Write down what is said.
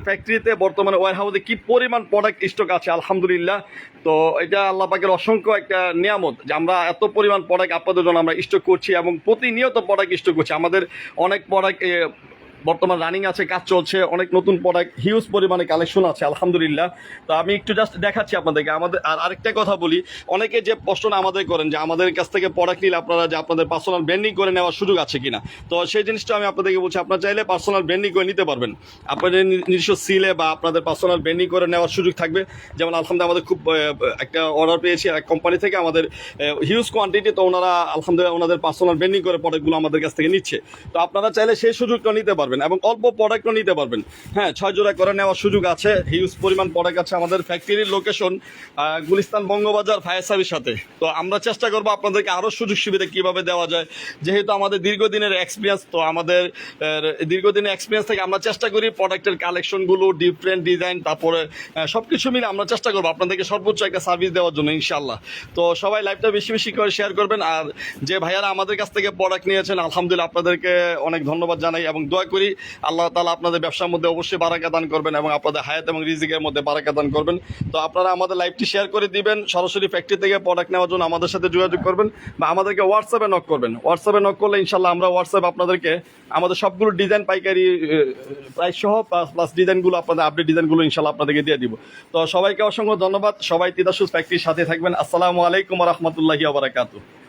ফ্যাক্টরিতে বর্তমানে ওয়ার হাউসে কি পরিমাণ প্রোডাক্ট স্টক আছে আলহামদুলিল্লাহ। তো এটা আল্লাহ পাকের অসংখ্য একটা নিয়ামত যে আমরা এত পরিমাণ প্রোডাক্ট আপনাদের জন্য আমরা স্টক করছি এবং প্রতিনিয়ত প্রোডাক্ট স্টক করছি। আমাদের অনেক প্রোডাক্ট বর্তমান রানিং আছে, কাজ চলছে, অনেক নতুন প্রোডাক্ট হিউজ পরিমাণে কালেকশন আছে আলহামদুলিল্লাহ। তো আমি একটু জাস্ট দেখাচ্ছি আপনাদেরকে। আমাদের আরেকটা কথা বলি, অনেকে যে প্রশ্ন আমাদের করেন যে আমাদের কাছ থেকে প্রোডাক্ট নিলে আপনারা যে আপনাদের পার্সোনাল ব্র্যান্ডিং করে নেওয়ার সুযোগ আছে কিনা। তো সেই জিনিসটা আমি আপনাদেরকে বলছি, আপনারা চাইলে পার্সোনাল ব্র্যান্ডিং করে নিতে পারবেন। আপনাদের নিজস্ব সিলে বা আপনাদের পার্সোনাল ব্র্যান্ডিং করে নেওয়ার সুযোগ থাকবে। যেমন আলহামদুলিল্লাহ আমাদের খুব একটা অর্ডার পেয়েছি এক কোম্পানি থেকে, আমাদের হিউজ কোয়ান্টিটি। তো ওনারা আলহামদুলিল্লাহ ওনাদের পার্সোনাল ব্র্যান্ডিং করে প্রোডাক্টগুলো আমাদের কাছ থেকে নিচ্ছে। তো আপনারা চাইলে সেই সুযোগটা নিতে পারবেন এবং অল্প প্রোডাক্টও নিতে পারবেন। হ্যাঁ, 6 জোড়া করে নেওয়ার সুযোগ আছে, হিউজ পরিমাণ প্রোডাক্ট আছে। আমাদের ফ্যাক্টরির location Gulistan Bangabazar fire service সাথে। তো আমরা চেষ্টা করবো আপনাদেরকে আরও সুযোগ সুবিধা কীভাবে দেওয়া যায়, যেহেতু আমাদের দীর্ঘদিনের এক্সপিরিয়েন্স। তো আমাদের দীর্ঘদিনের এক্সপিরিয়েন্স থেকে আমরা চেষ্টা করি প্রোডাক্টের কালেকশনগুলো, ডিফারেন্ট ডিজাইন, তারপরে সব কিছু মিলে আমরা চেষ্টা করবো আপনাদেরকে সর্বোচ্চ একটা সার্ভিস দেওয়ার জন্য ইনশাল্লাহ। তো সবাই লাইভটা বেশি বেশি করে শেয়ার করবেন। আর যে ভাইয়ারা আমাদের কাছ থেকে প্রোডাক্ট নিয়েছেন আলহামদুলিল্লাহ আপনাদেরকে অনেক ধন্যবাদ জানাই এবং দোয়া করি আল্লাহ তাআলা আপনাদের ব্যবসার মধ্যে অবশ্যই বারাকা দান করবেন এবং আপনাদের হায়াত এবং রিজিকের মধ্যে বারাকা দান করবেন। তো আপনারা আমাদের লাইভটি শেয়ার করে দিবেন, সরাসরি ফ্যাক্টরি থেকে প্রোডাক্ট নেওয়ার জন্য আমাদের সাথে যোগাযোগ করবেন বা আমাদেরকে হোয়াটসঅ্যাপে নক করবেন। হোয়াটসঅ্যাপে নক করলে ইনশাল্লাহ আমরা হোয়াটসঅ্যাপ আপনাদেরকে আমাদের সবগুলো ডিজাইন পাইকারি প্রাইস সহ প্লাস ডিজাইনগুলো আপনাদের আপডেট ডিজাইনগুলো ইনশাল্লাহ আপনাদেরকে দিয়ে দিব। তো সবাইকে অসংখ্য ধন্যবাদ। সবাই তিতাস ফ্যাক্টরির সাথে থাকবেন। আসসালামু আলাইকুম ওয়া রাহমাতুল্লাহি ওয়া বারাকাতুহু।